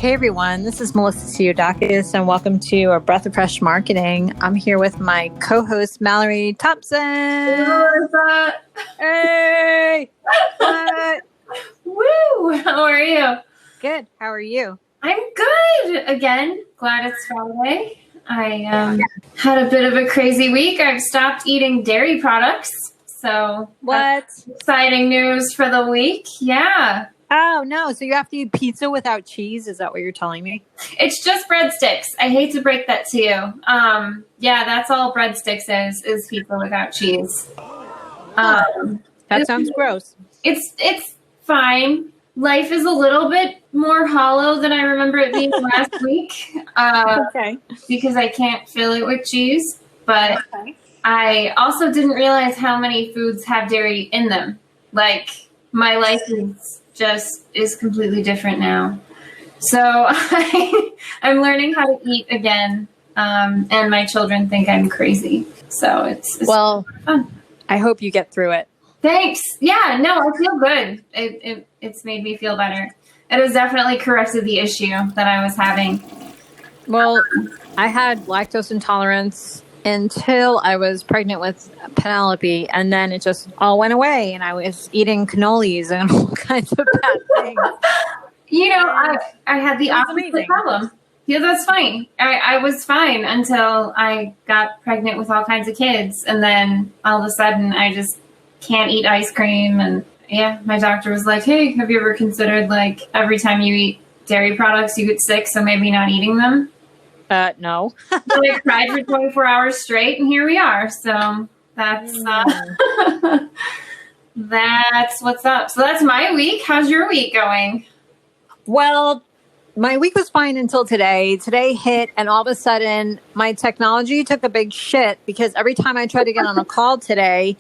Hey everyone, this is Melissa Psihudakis and welcome to A Breath of Fresh Marketing. I'm here with my co-host Mallary Thompson. Hey, Melissa. Hey! What? Woo! How are you? Good. How are you? I'm good. Again, glad it's Friday. I had a bit of a crazy week. I've stopped eating dairy products. So What? Exciting news for the week. Yeah. Oh no, so you have to eat pizza without cheese? Is that what you're telling me? It's just breadsticks. I hate to break that to you. Yeah, that's all breadsticks is pizza without cheese. That sounds gross. It's fine. Life is a little bit more hollow than I remember it being last week. Okay. Because I can't fill it with cheese. But I also didn't realize how many foods have dairy in them. Like, my life is completely different now. So I'm learning how to eat again. And my children think I'm crazy. So it's well, fun. I hope you get through it. Thanks. Yeah, no, I feel good. It's made me feel better. It has definitely corrected the issue that I was having. Well, I had lactose intolerance until I was pregnant with Penelope, and then it just all went away, and I was eating cannolis and all kinds of bad things. You know, I had the opposite problem. Yeah, that's funny. I was fine until I got pregnant with all kinds of kids, and then all of a sudden I just can't eat ice cream. And yeah, my doctor was like, hey, have you ever considered, like, every time you eat dairy products you get sick, so maybe not eating them? No. So I cried for 24 hours straight, and here we are. So that's that's what's up. So that's my week. How's your week going? Well, my week was fine until today. Today hit, and all of a sudden, my technology took a big shit because every time I tried to get on a call today,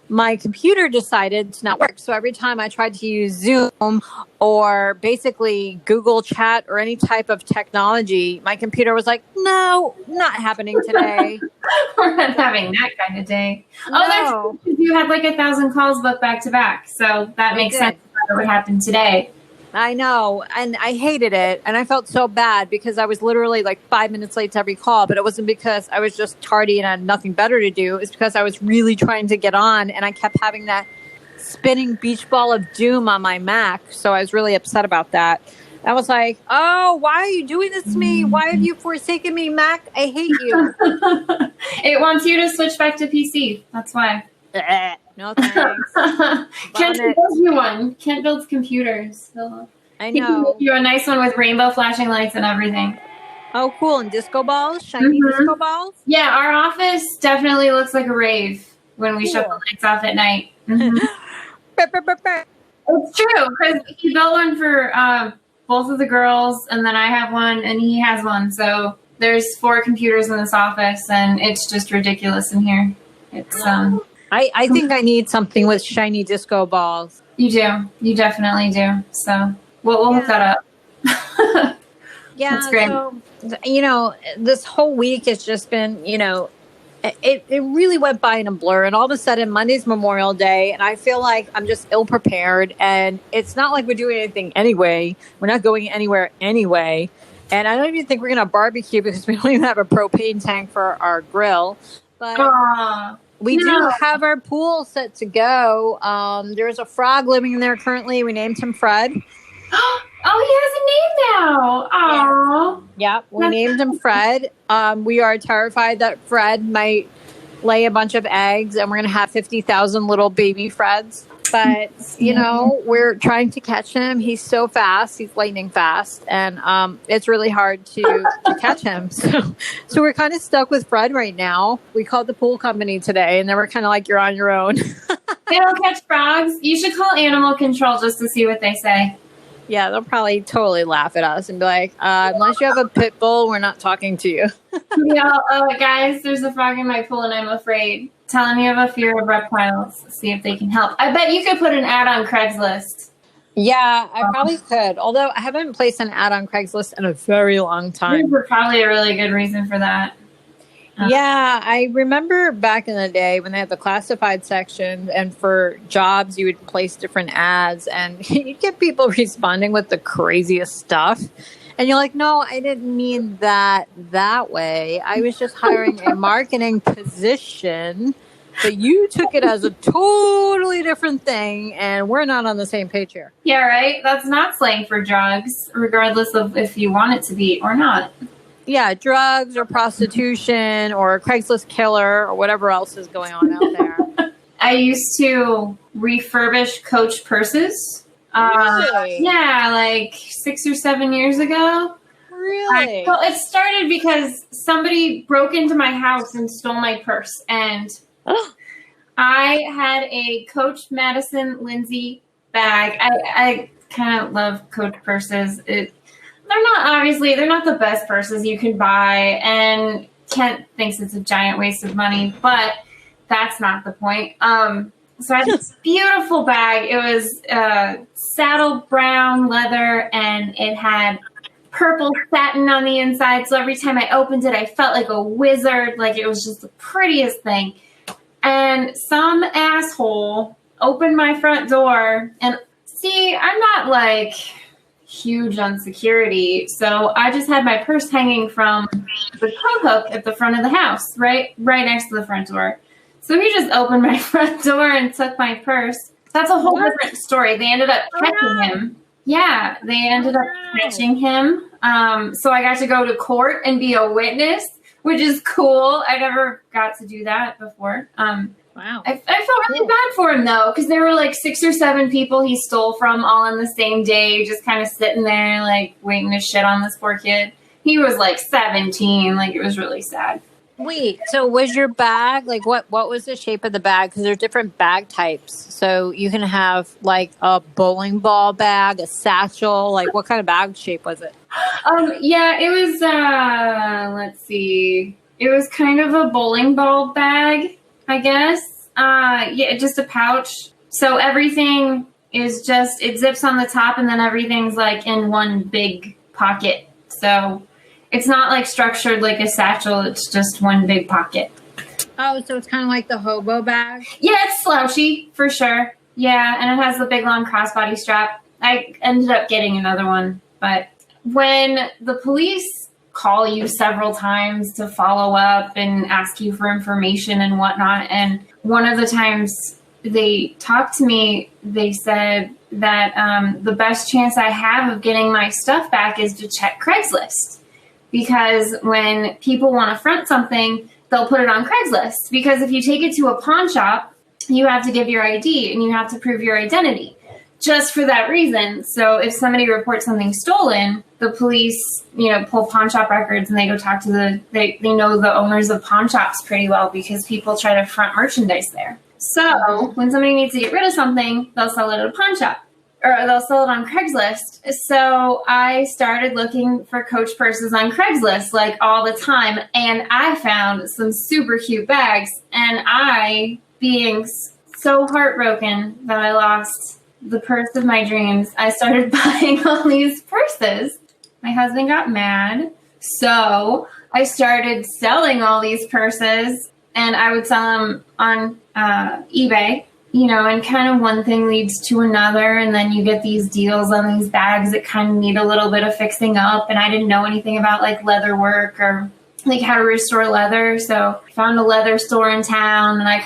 my computer decided to not work. So every time I tried to use Zoom or basically Google Chat or any type of technology, my computer was like, no, not happening today. We're not having that kind of day. No. Oh, that's because you had like 1,000 calls booked back to back. So that makes sense for what happened today. I know. And I hated it. And I felt so bad because I was literally like 5 minutes late to every call. But it wasn't because I was just tardy and I had nothing better to do. It's because I was really trying to get on. And I kept having that spinning beach ball of doom on my Mac. So I was really upset about that. I was like, oh, why are you doing this to me? Why have you forsaken me, Mac? I hate you. It wants you to switch back to PC. That's why. No thanks. Kent builds you one. Kent builds computers. So I know. He can make you a nice one with rainbow flashing lights and everything. Oh, cool. And disco balls? Shiny disco balls? Yeah, our office definitely looks like a rave when we shut the lights off at night. It's true, because he built one for both of the girls, and then I have one, and he has one. So there's 4 computers in this office, and it's just ridiculous in here. It's I think I need something with shiny disco balls. You do. You definitely do. So we'll hook that up. Yeah, that's great. So, you know, this whole week has just been, you know, it really went by in a blur. And all of a sudden, Monday's Memorial Day, and I feel like I'm just ill prepared. And it's not like we're doing anything anyway. We're not going anywhere anyway. And I don't even think we're going to barbecue because we don't even have a propane tank for our grill. But we do have our pool set to go. There's a frog living in there currently. We named him Fred. Oh, he has a name now. Aww. Yeah, we named him Fred. We are terrified that Fred might lay a bunch of eggs and we're going to have 50,000 little baby Freds. But, you know, we're trying to catch him. He's so fast. He's lightning fast. And it's really hard to catch him. So we're kind of stuck with Fred right now. We called the pool company today and they were kind of like, you're on your own. They don't catch frogs. You should call animal control just to see what they say. Yeah, they'll probably totally laugh at us and be like, unless you have a pit bull, we're not talking to you. Yeah, guys, there's a frog in my pool and I'm afraid. Tell them you have a fear of reptiles. See if they can help. I bet you could put an ad on Craigslist. Yeah, I probably could. Although I haven't placed an ad on Craigslist in a very long time. There's probably a really good reason for that. Yeah, I remember back in the day when they had the classified section, and for jobs you would place different ads and you'd get people responding with the craziest stuff. And you're like, no, I didn't mean that way. I was just hiring a marketing position, but you took it as a totally different thing, and we're not on the same page here. Yeah, right? That's not slang for drugs, regardless of if you want it to be or not. Yeah, drugs or prostitution or Craigslist killer or whatever else is going on out there. I used to refurbish Coach purses. Really? Yeah, like 6 or 7 years ago. Really? Well, it started because somebody broke into my house and stole my purse. And I had a Coach Madison Lindsay bag. I kind of love Coach purses. They're not the best purses you can buy. And Kent thinks it's a giant waste of money, but that's not the point. So I had this beautiful bag. It was saddle brown leather, and it had purple satin on the inside. So every time I opened it, I felt like a wizard. Like it was just the prettiest thing. And some asshole opened my front door. And see, I'm not like huge on security. So I just had my purse hanging from the coat hook at the front of the house, right next to the front door. So he just opened my front door and took my purse. That's a whole different story. They ended up catching him. Yeah, they ended up catching him. So I got to go to court and be a witness, which is cool. I never got to do that before. Wow. I felt really bad for him, though, because there were like 6 or 7 people he stole from all on the same day, just kind of sitting there, like, waiting to shit on this poor kid. He was like 17. Like, it was really sad. Wait, so was your bag, like, what was the shape of the bag? Because there's different bag types. So you can have, like, a bowling ball bag, a satchel. Like, what kind of bag shape was it? Yeah, it was, let's see. It was kind of a bowling ball bag, I guess. Yeah, just a pouch. So everything is just, it zips on the top, and then everything's, like, in one big pocket. So it's not like structured like a satchel. It's just one big pocket. Oh, so it's kind of like the hobo bag? Yeah, it's slouchy for sure. Yeah, and it has the big long crossbody strap. I ended up getting another one. But when the police call you several times to follow up and ask you for information and whatnot, and one of the times they talked to me, they said that the best chance I have of getting my stuff back is to check Craigslist. Because when people want to front something, they'll put it on Craigslist. Because if you take it to a pawn shop, you have to give your ID and you have to prove your identity. Just for that reason. So if somebody reports something stolen, the police, pull pawn shop records and they go talk to they know the owners of pawn shops pretty well because people try to front merchandise there. So when somebody needs to get rid of something, they'll sell it at a pawn shop. Or they'll sell it on Craigslist. So I started looking for Coach purses on Craigslist like all the time. And I found some super cute bags. And I, being so heartbroken that I lost the purse of my dreams, I started buying all these purses. My husband got mad. So I started selling all these purses. And I would sell them on eBay. And kind of one thing leads to another, and then you get these deals on these bags that kind of need a little bit of fixing up, and I didn't know anything about, like, leather work or, like, how to restore leather, so I found a leather store in town, and I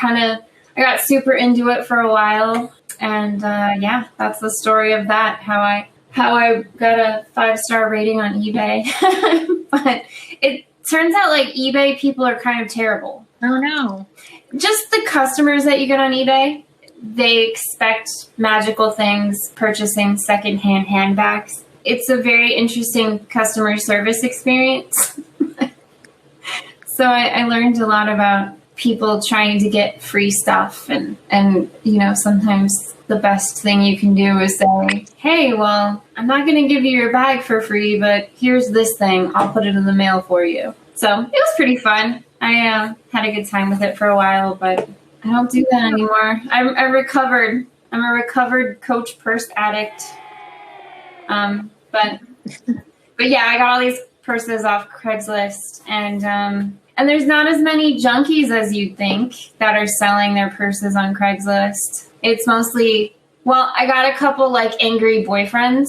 got super into it for a while, and, yeah, that's the story of that, how I got a 5-star rating on eBay, but it turns out, like, eBay people are kind of terrible. Oh, no. Just the customers that you get on eBay, they expect magical things purchasing secondhand handbags. It's a very interesting customer service experience. So I learned a lot about people trying to get free stuff. And sometimes the best thing you can do is say, hey, well, I'm not going to give you your bag for free, but here's this thing. I'll put it in the mail for you. So it was pretty fun. I had a good time with it for a while, but I don't do that anymore. I'm recovered. I'm a recovered Coach purse addict. But yeah, I got all these purses off Craigslist, and there's not as many junkies as you'd think that are selling their purses on Craigslist. It's mostly, well, I got a couple like angry boyfriends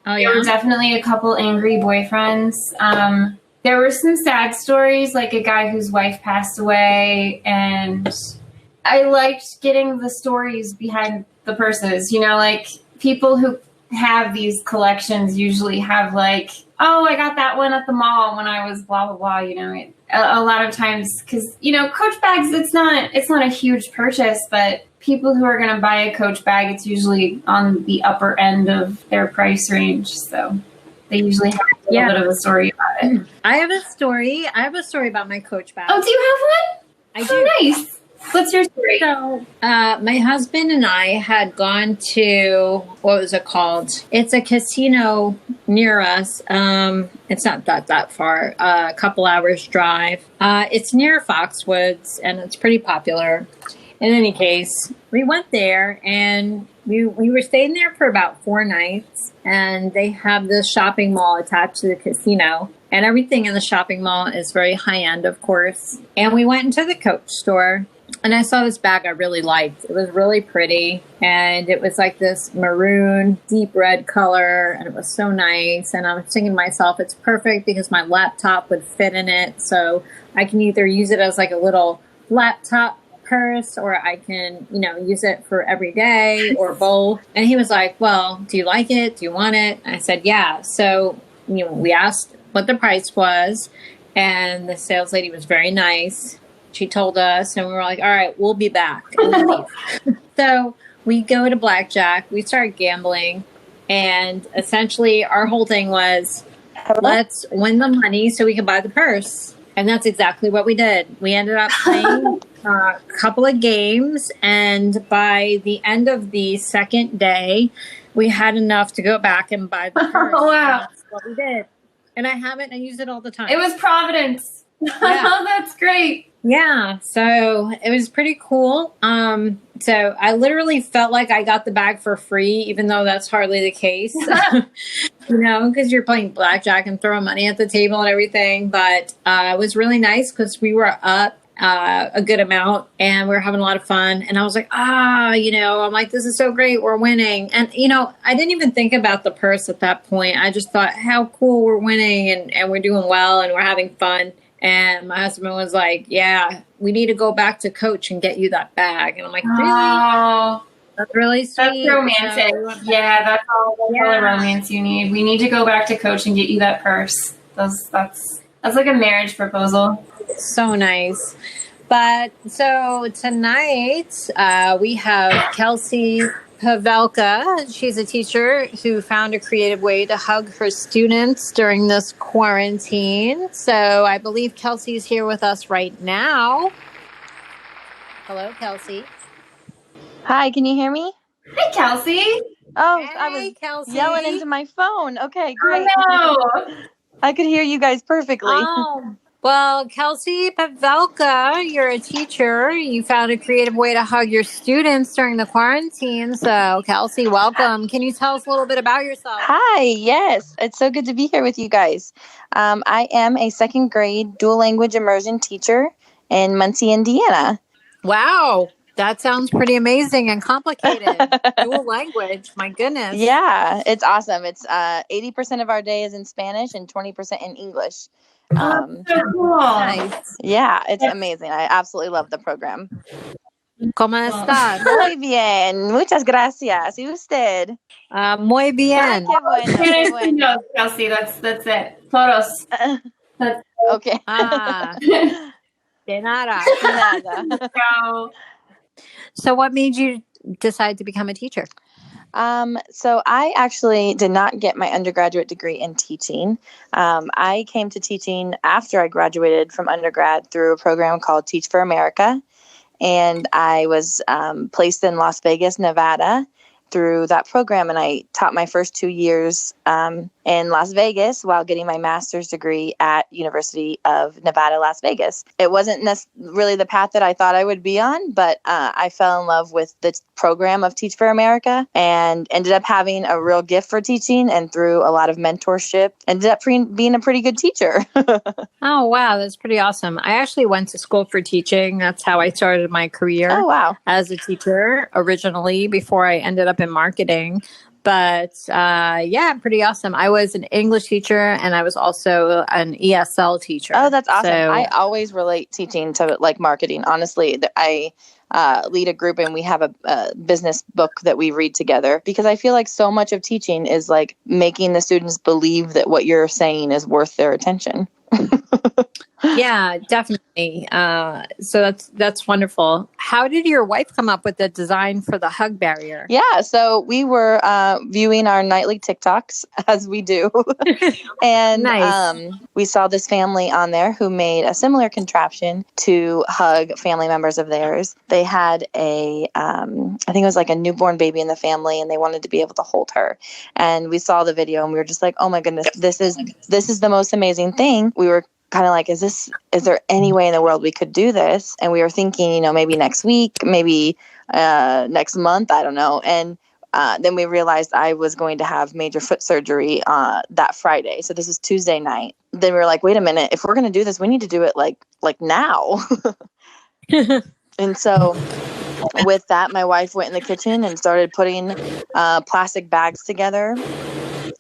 Oh, There were yeah. definitely a couple angry boyfriends. There were some sad stories, like a guy whose wife passed away, and I liked getting the stories behind the purses. You know, like people who have these collections usually have like, oh, I got that one at the mall when I was blah blah blah. You know, a lot of times because Coach bags, it's not a huge purchase, but people who are going to buy a Coach bag, it's usually on the upper end of their price range, so they usually have a little bit of a story about it. I have a story. about my Coach bag. Oh, do you have one? I do. Nice. What's your story? So, my husband and I had gone to, what was it called? It's a casino near us. It's not that far, a couple hours drive. It's near Foxwoods, and it's pretty popular. In any case, we went there, and we were staying there for about 4 nights, and they have this shopping mall attached to the casino. And everything in the shopping mall is very high-end, of course. And we went into the Coach store. And I saw this bag I really liked. It was really pretty. And it was like this maroon, deep red color. And it was so nice. And I was thinking to myself, it's perfect because my laptop would fit in it. So I can either use it as like a little laptop purse, or I can, use it for every day, or both. And he was like, well, do you like it? Do you want it? And I said, yeah. So, we asked what the price was. And the sales lady was very nice. She told us, and we were like, all right, we'll be back. And we'll leave. So we go to blackjack. We start gambling. And essentially our whole thing was, let's win the money so we can buy the purse. And that's exactly what we did. We ended up playing a couple of games. And by the end of the second day, we had enough to go back and buy the purse. Oh, wow. And that's what we did. And I have it and I use it all the time. It was Providence. Yeah. Oh, that's great. Yeah, so it was pretty cool. So I literally felt like I got the bag for free, even though that's hardly the case, because you're playing blackjack and throwing money at the table and everything. But it was really nice because we were up a good amount and we were having a lot of fun. And I was like, I'm like, this is so great. We're winning. And, I didn't even think about the purse at that point. I just thought how cool we're winning and we're doing well and we're having fun. And my husband was like, yeah, we need to go back to Coach and get you that bag. And I'm like, really? Oh, that's really sweet. That's romantic. So that's all the romance you need. We need to go back to Coach and get you that purse. That's like a marriage proposal. So nice. But so tonight we have Kelsey Pavelka. She's a teacher who found a creative way to hug her students during this quarantine. So I believe Kelsey's here with us right now. Hello, Kelsey. Hi, can you hear me? Hi, Kelsey. Oh, hey, I was Kelsey. yelling into my phone. Okay, great. Oh, no. I could hear you guys perfectly. Oh. Well, Kelsey Pavelka, you're a teacher. You found a creative way to hug your students during the quarantine. So, Kelsey, welcome. Can you tell us a little bit about yourself? Hi, yes. It's so good to be here with you guys. I am a second grade dual language immersion teacher in Muncie, Indiana. Wow. That sounds pretty amazing and complicated. Dual language. My goodness. Yeah, it's awesome. It's 80% of our day is in Spanish and 20% in English. So cool. Nice. Yeah, it's amazing. I absolutely love the program. ¿Cómo estás? Muy bien. Muchas gracias. ¿Y usted? Muy bien. Qué bueno, qué bueno. No, Kelsey, that's it. Photos. Okay. De nada. Nada. So what made you decide to become a teacher? So I actually did not get my undergraduate degree in teaching. I came to teaching after I graduated from undergrad through a program called Teach for America. And I was placed in Las Vegas, Nevada through that program. And I taught my first 2 years in Las Vegas while getting my master's degree at University of Nevada, Las Vegas. It wasn't really the path that I thought I would be on, but I fell in love with the program of Teach for America and ended up having a real gift for teaching, and through a lot of mentorship, ended up being a pretty good teacher. Oh, wow. That's pretty awesome. I actually went to school for teaching. That's how I started my career. Oh, wow. As a teacher originally before I ended up in marketing. But yeah, pretty awesome. I was an English teacher and I was also an ESL teacher. Oh, that's awesome. So, I always relate teaching to like marketing. Honestly, I lead a group and we have a business book that we read together because I feel like so much of teaching is like making the students believe that what you're saying is worth their attention. yeah, definitely. So that's wonderful. How did your wife come up with the design for the hug barrier? Yeah, so we were viewing our nightly TikToks as we do, and Nice. we saw this family on there who made a similar contraption to hug family members of theirs. They had I think it was like a newborn baby in the family, and they wanted to be able to hold her. And we saw the video, and we were just like, "Oh my goodness, this is the most amazing thing." We were kind of like, is there any way in the world we could do this? And we were thinking, maybe next week, maybe next month, I don't know. And then we realized I was going to have major foot surgery that Friday. So this is Tuesday night. Then we were like, wait a minute, if we're going to do this, we need to do it like now. And so with that, my wife went in the kitchen and started putting plastic bags together.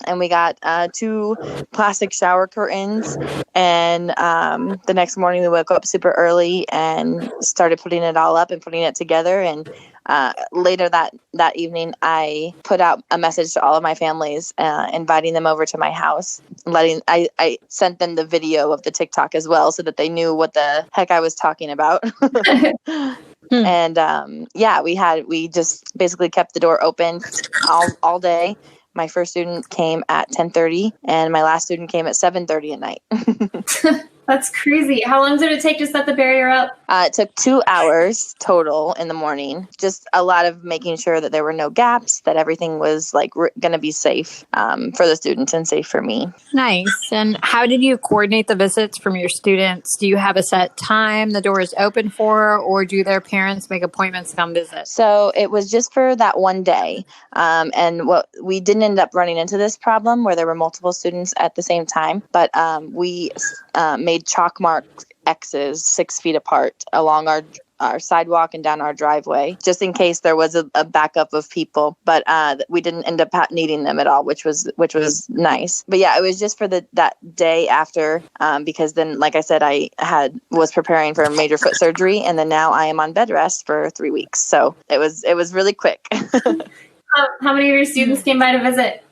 And we got 2 plastic shower curtains. And the next morning we woke up super early and started putting it all up and putting it together. And later that evening, I put out a message to all of my families, inviting them over to my house. I sent them the video of the TikTok as well so that they knew what the heck I was talking about. And we just basically kept the door open all day. My first student came at 10:30 and my last student came at 7:30 at night. That's crazy. How long did it take to set the barrier up? It took 2 hours total in the morning. Just a lot of making sure that there were no gaps, that everything was like going to be safe for the students and safe for me. Nice. And how did you coordinate the visits from your students? Do you have a set time the door is open for, or do their parents make appointments to come visit? So it was just for that one day. And what we didn't end up running into this problem where there were multiple students at the same time, but we made chalk marked X's 6 feet apart along our sidewalk and down our driveway, just in case there was a backup of people. But we didn't end up needing them at all, which was nice. But yeah, it was just for that day after, because then, like I said, I was preparing for major foot surgery, and then now I am on bed rest for 3 weeks. So it was really quick. How many of your students came by to visit?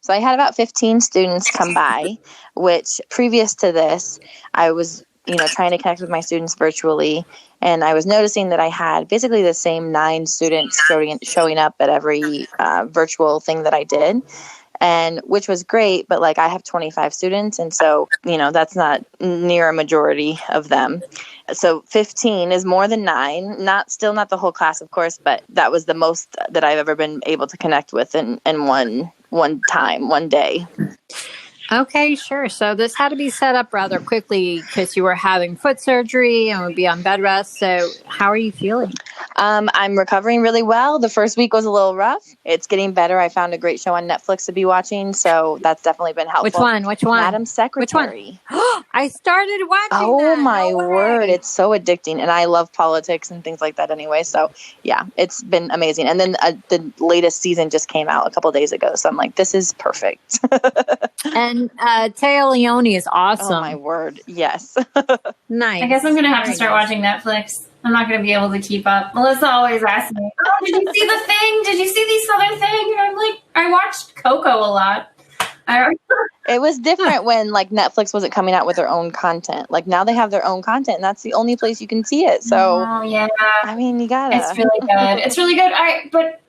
So I had about 15 students come by, which previous to this, I was, trying to connect with my students virtually. And I was noticing that I had basically the same 9 students showing up at every virtual thing that I did. And which was great, but like I have 25 students. And so, that's not near a majority of them. So 15 is more than 9, still not the whole class, of course, but that was the most that I've ever been able to connect with in one day. Okay, sure. So this had to be set up rather quickly because you were having foot surgery and would be on bed rest. So how are you feeling? I'm recovering really well. The first week was a little rough. It's getting better. I found a great show on Netflix to be watching, so that's definitely been helpful. Which one? Madam Secretary. Which one? I started watching Oh, that. my word. It's so addicting, and I love politics and things like that anyway. So, yeah, it's been amazing. And then the latest season just came out a couple days ago, so I'm like, this is perfect. And Taya Leone is awesome. Oh, my word. Yes. Nice. I guess I'm going to have to start watching Netflix. I'm not going to be able to keep up. Melissa always asks me, oh, did you see the thing? Did you see this other thing? And I'm like, I watched Coco a lot. It was different when like Netflix wasn't coming out with their own content. Like now they have their own content, and that's the only place you can see it. So, yeah. I mean, you gotta. It's really good. It's really good.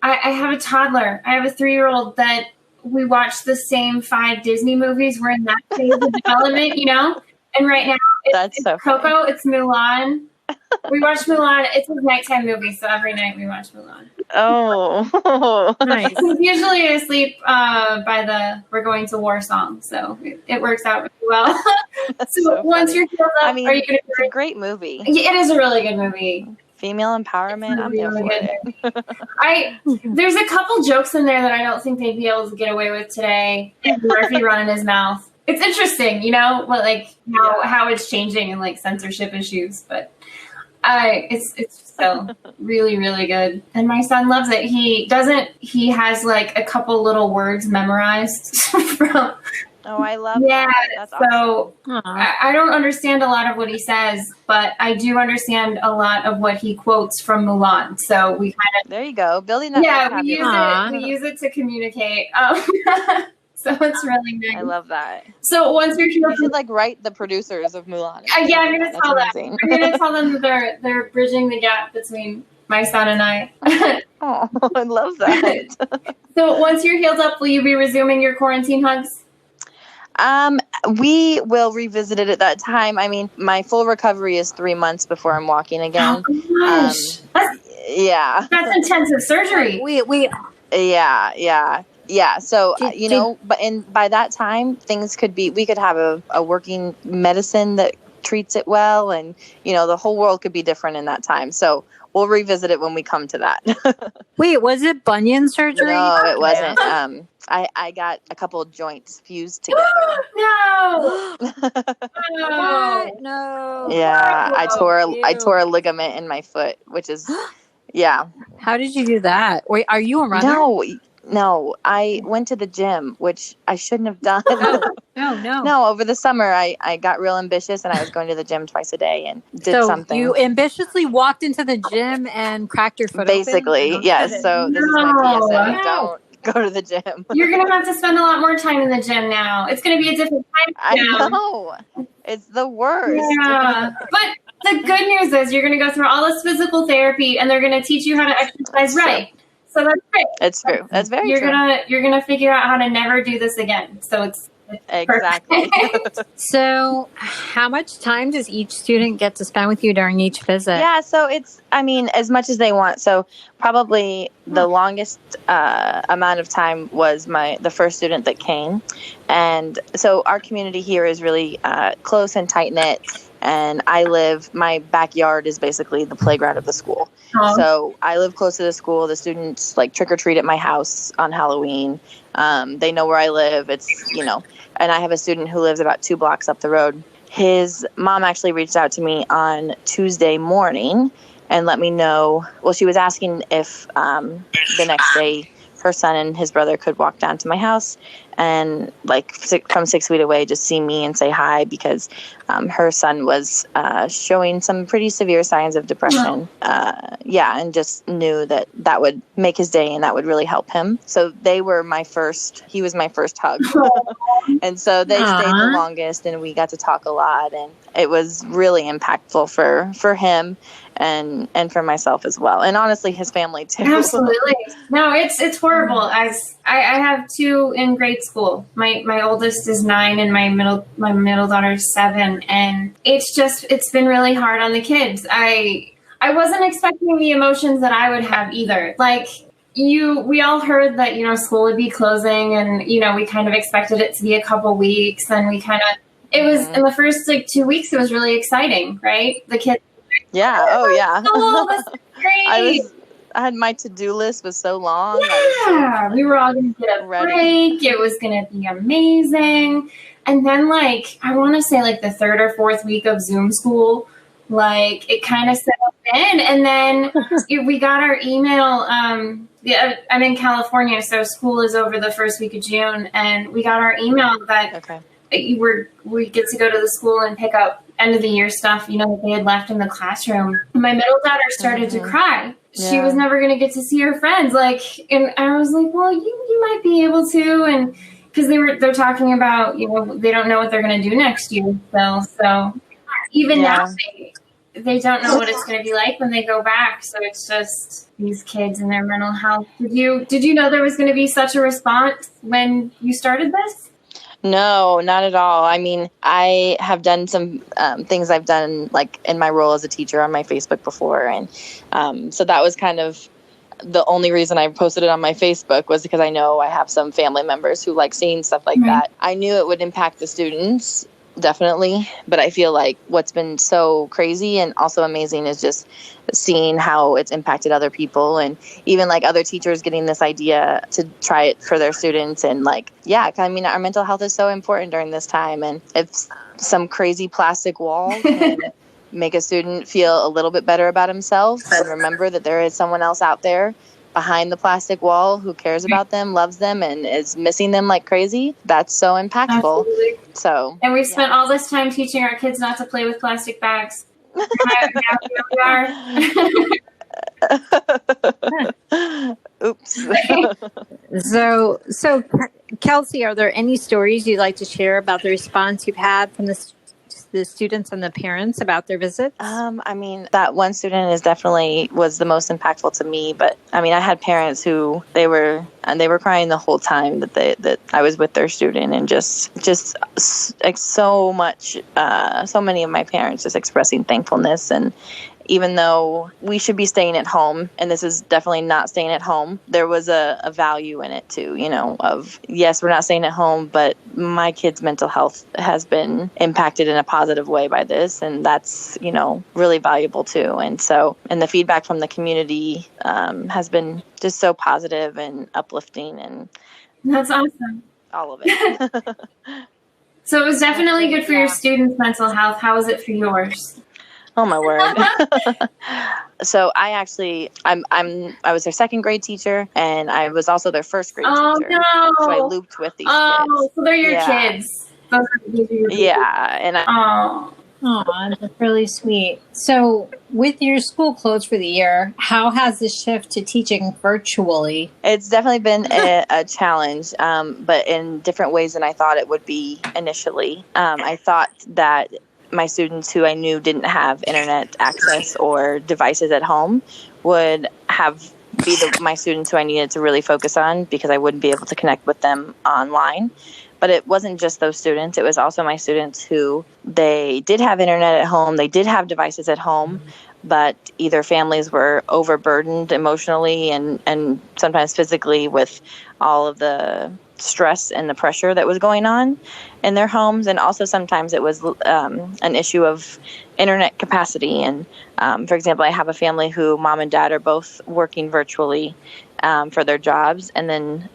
I have a toddler. I have a 3-year-old that we watch the same 5 Disney movies. We're in that phase of development, And right now, it's so Coco. funny. It's Mulan. We watch Mulan. It's a nighttime movie, so every night we watch Mulan. Oh, nice. He's usually asleep by the "We're Going to War" song, so it works out really well. so once you're healed up, are you gonna? It's a great movie. It is a really good movie. Female empowerment. I'm there for it. There's a couple jokes in there that I don't think they'd be able to get away with today. Murphy running his how it's changing and like censorship issues, but. It's so really, really good. And my son loves it. He has like a couple little words memorized from. Oh, I love that. That's so awesome. I don't understand a lot of what he says, but I do understand a lot of what he quotes from Mulan. So we kind of there you go, building that. Yeah, we use it to communicate. So it's really nice. I love that. So once you're here, you should like write the producers of Mulan. Yeah, I'm gonna tell them. I'm gonna tell them that they're bridging the gap between my son and I. Oh, I love that. So once you're healed up, will you be resuming your quarantine hugs? We will revisit it at that time. I mean, my full recovery is 3 months before I'm walking again. Oh gosh. That's intensive surgery. Yeah. So, by that time we could have a working medicine that treats it well. And, the whole world could be different in that time. So we'll revisit it when we come to that. Wait, was it bunion surgery? No, it wasn't. I got a couple of joints fused together. No. No. Yeah, I tore a ligament in my foot, which is, yeah. How did you do that? Wait, are you a runner? No, I went to the gym, which I shouldn't have done. No. No, over the summer, I got real ambitious and I was going to the gym twice a day and did something. You ambitiously walked into the gym and cracked your foot Basically, open? yes. So this is my PSA. Don't go to the gym. You're going to have to spend a lot more time in the gym now. It's going to be a different time. I know. It's the worst. Yeah. But the good news is you're going to go through all this physical therapy and they're going to teach you how to exercise right. So that's great. It's true. That's very true. You're going to figure out how to never do this again. So it's exactly. So how much time does each student get to spend with you during each visit? Yeah, so it's, as much as they want. So probably the longest amount of time was the first student that came. And so our community here is really close and tight-knit. And my backyard is basically the playground of the school. Oh. So I live close to the school. The students trick or treat at my house on Halloween. They know where I live. It's, and I have a student who lives about 2 blocks up the road. His mom actually reached out to me on Tuesday morning and let me know. Well, she was asking if the next day her son and his brother could walk down to my house and from 6 feet away, just see me and say hi because her son was showing some pretty severe signs of depression. And just knew that would make his day and that would really help him. So he was my first hug. And so they stayed the longest and we got to talk a lot and it was really impactful for him and for myself as well. And honestly, his family too. Absolutely. No, it's horrible. As I have 2 in grade school. My oldest is 9 and my middle daughter is 7. And it's been really hard on the kids. I wasn't expecting the emotions that I would have either. We all heard that, school would be closing and, we kind of expected it to be a couple weeks and it was in the first 2 weeks, it was really exciting, right? The kids. Yeah. Oh yeah. This is great. I had my to-do list was so long. Yeah. We were all going to get a break. It was going to be amazing. And then I want to say the 3rd or 4th week of Zoom school, it kind of settled in. And then we got our email. I'm in California, so school is over the first week of June. And we got our email that we get to go to the school and pick up end of the year stuff, that they had left in the classroom. My middle daughter started to cry. Yeah. She was never going to get to see her friends. And I was like, well, you might be able to. And because they're talking about, they don't know what they're going to do next year. So even now they don't know what it's going to be like when they go back. So it's just these kids and their mental health. Did you know there was going to be such a response when you started this? No, not at all. I have done some things I've done in my role as a teacher on my Facebook before. And so that was kind of the only reason I posted it on my Facebook was because I know I have some family members who like seeing stuff like that. I knew it would impact the students, definitely. But I feel like what's been so crazy and also amazing is just seeing how it's impacted other people and even other teachers getting this idea to try it for their students. And our mental health is so important during this time. And if some crazy plastic wall can make a student feel a little bit better about himself and remember that there is someone else out there behind the plastic wall who cares about them, loves them, and is missing them like crazy, that's so impactful. Absolutely. So, and we've spent all this time teaching our kids not to play with plastic bags. Now here we are. Oops. So Kelsey, are there any stories you'd like to share about the response you've had from the students and the parents about their visits? I mean, that one student was the most impactful to me. But I mean, I had parents who they were crying the whole time that I was with their student, and just like so many of my parents just expressing thankfulness. And even though we should be staying at home, and this is definitely not staying at home, there was a value in it too, of, yes, we're not staying at home, but my kid's mental health has been impacted in a positive way by this. And that's, really valuable too. And the feedback from the community has been just so positive and uplifting. And that's awesome. All of it. So it was definitely good for your students' mental health. How was it for yours? Oh my word. So I was their second grade teacher, and I was also their first grade teacher. No. So I looped with these kids. Oh, so they're your kids. Those are your kids. And that's really sweet. So with your school closed for the year, how has the shift to teaching virtually? It's definitely been a challenge, but in different ways than I thought it would be initially. I thought that my students who I knew didn't have internet access or devices at home would be my students who I needed to really focus on, because I wouldn't be able to connect with them online. But it wasn't just those students. It was also my students who they did have internet at home. They did have devices at home, but either families were overburdened emotionally and sometimes physically with all of the stress and the pressure that was going on in their homes. And also sometimes it was an issue of internet capacity. And for example, I have a family who mom and dad are both working virtually for their jobs. And then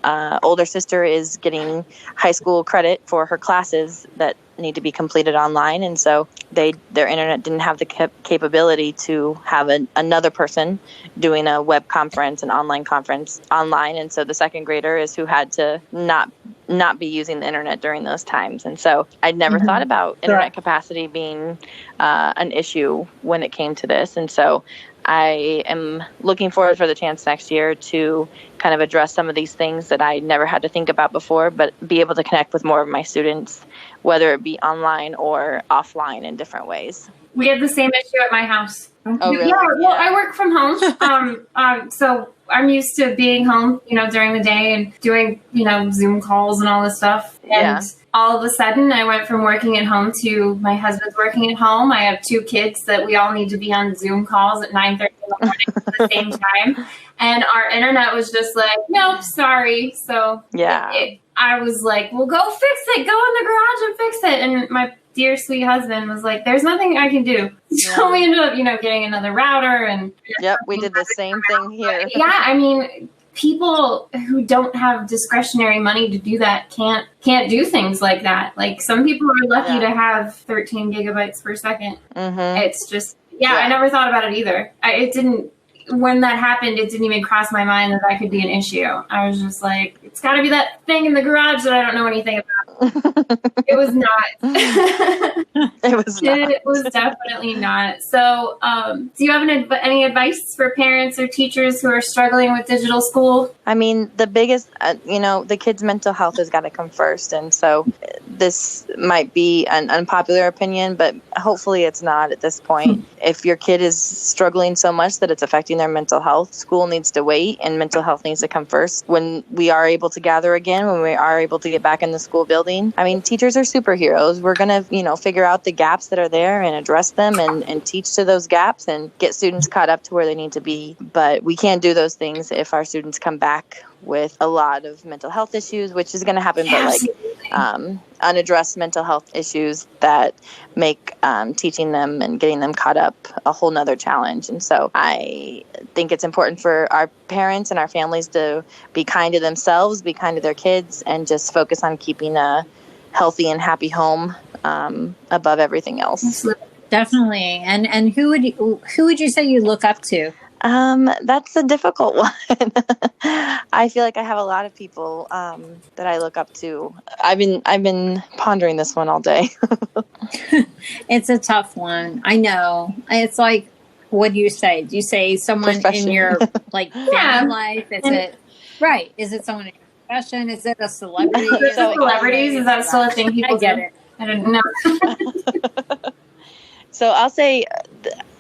older sister is getting high school credit for her classes that need to be completed online. And so their internet didn't have the capability to have another person doing a web conference, an online conference online. And so the second grader is who had to not be using the internet during those times. And so I'd never thought about internet capacity being an issue when it came to this. And so I am looking forward for the chance next year to kind of address some of these things that I never had to think about before, but be able to connect with more of my students, whether it be online or offline in different ways. We had the same issue at my house. Oh, really? Yeah, well, I work from home. So I'm used to being home, during the day and doing, Zoom calls and all this stuff. And all of a sudden I went from working at home to my husband's working at home. I have two kids that we all need to be on Zoom calls at 9:30 in the morning at the same time. And our internet was just like, nope, sorry. So I was like, well, go fix it. Go in the garage and fix it. And my dear sweet husband was like, there's nothing I can do. So we ended up, getting another router. And we did the same thing here. Yeah, I mean, people who don't have discretionary money to do that can't do things like that. Like, some people are lucky to have 13 gigabytes per second. It's just, I never thought about it either. When that happened, it didn't even cross my mind that that could be an issue. I was just like, it's got to be that thing in the garage that I don't know anything about. It was not. It was definitely not. So, do you have any advice for parents or teachers who are struggling with digital school? I mean, the biggest, the kids' mental health has got to come first. And so this might be an unpopular opinion, but hopefully it's not at this point. If your kid is struggling so much that it's affecting their mental health, school needs to wait and mental health needs to come first. When we are able to gather again, when we are able to get back in the school building, I mean, teachers are superheroes. We're going to, figure out the gaps that are there and address them and teach to those gaps and get students caught up to where they need to be. But we can't do those things if our students come back with a lot of mental health issues, which is going to happen, but unaddressed mental health issues that make teaching them and getting them caught up a whole nother challenge. And so I think it's important for our parents and our families to be kind to themselves, be kind to their kids, and just focus on keeping a healthy and happy home above everything else. Definitely. And who would you say you look up to? That's a difficult one. I feel like I have a lot of people that I look up to. I've been pondering this one all day. It's a tough one. I know. It's like, what do you say? Do you say someone in your like family life? Is it right? Is it someone in your profession? Is it a celebrity? Is it celebrities? Is that still a thing people get do? it. I don't know. So I'll say,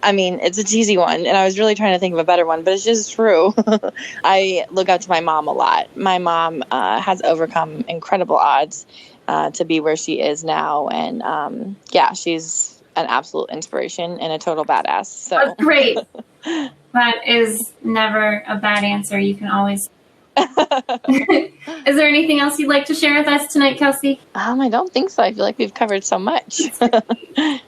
I mean, it's a cheesy one, and I was really trying to think of a better one, but it's just true. I look up to my mom a lot. My mom has overcome incredible odds to be where she is now, and she's an absolute inspiration and a total badass. So that's great. That is never a bad answer. You can always. Is there anything else you'd like to share with us tonight, Kelsey? I don't think so. I feel like we've covered so much.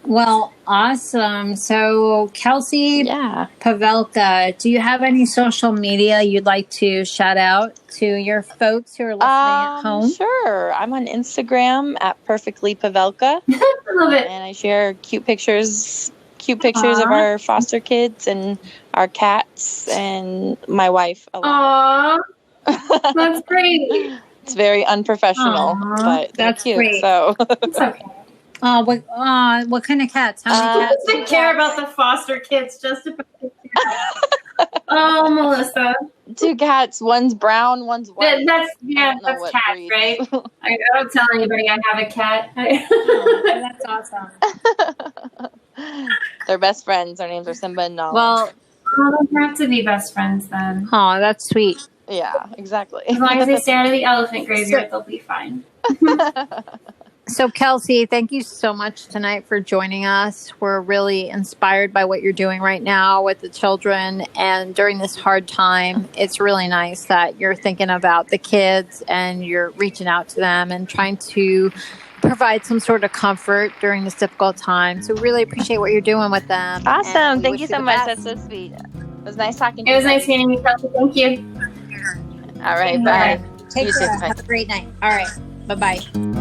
Well, awesome. So, Kelsey Pavelka, do you have any social media you'd like to shout out to your folks who are listening at home? Sure. I'm on Instagram at Perfectly Pavelka. I love it. And I share cute pictures of our foster kids and our cats and my wife a lot. Aww. That's great. It's very unprofessional, but that's cute. Great. So it's okay. What kind of cats? How many cats? Doesn't care about the foster kids, just about the cats. Oh, Melissa. 2 cats. One's brown, one's white. That's cat, breed. Right? I don't tell anybody I have a cat. That's awesome. They're best friends. Their names are Simba and Nala. Well, they have to be best friends then. Oh, that's sweet. Yeah, exactly. As long as they stay out of the elephant graveyard, they'll be fine. So, Kelsey, thank you so much tonight for joining us. We're really inspired by what you're doing right now with the children. And during this hard time, it's really nice that you're thinking about the kids and you're reaching out to them and trying to provide some sort of comfort during this difficult time. So really appreciate what you're doing with them. Awesome. Thank you so much. That's so sweet. It was nice talking to you. It was nice meeting you, Kelsey. Thank you. All right. Bye. Take care. Have a great night. All right. Bye-bye.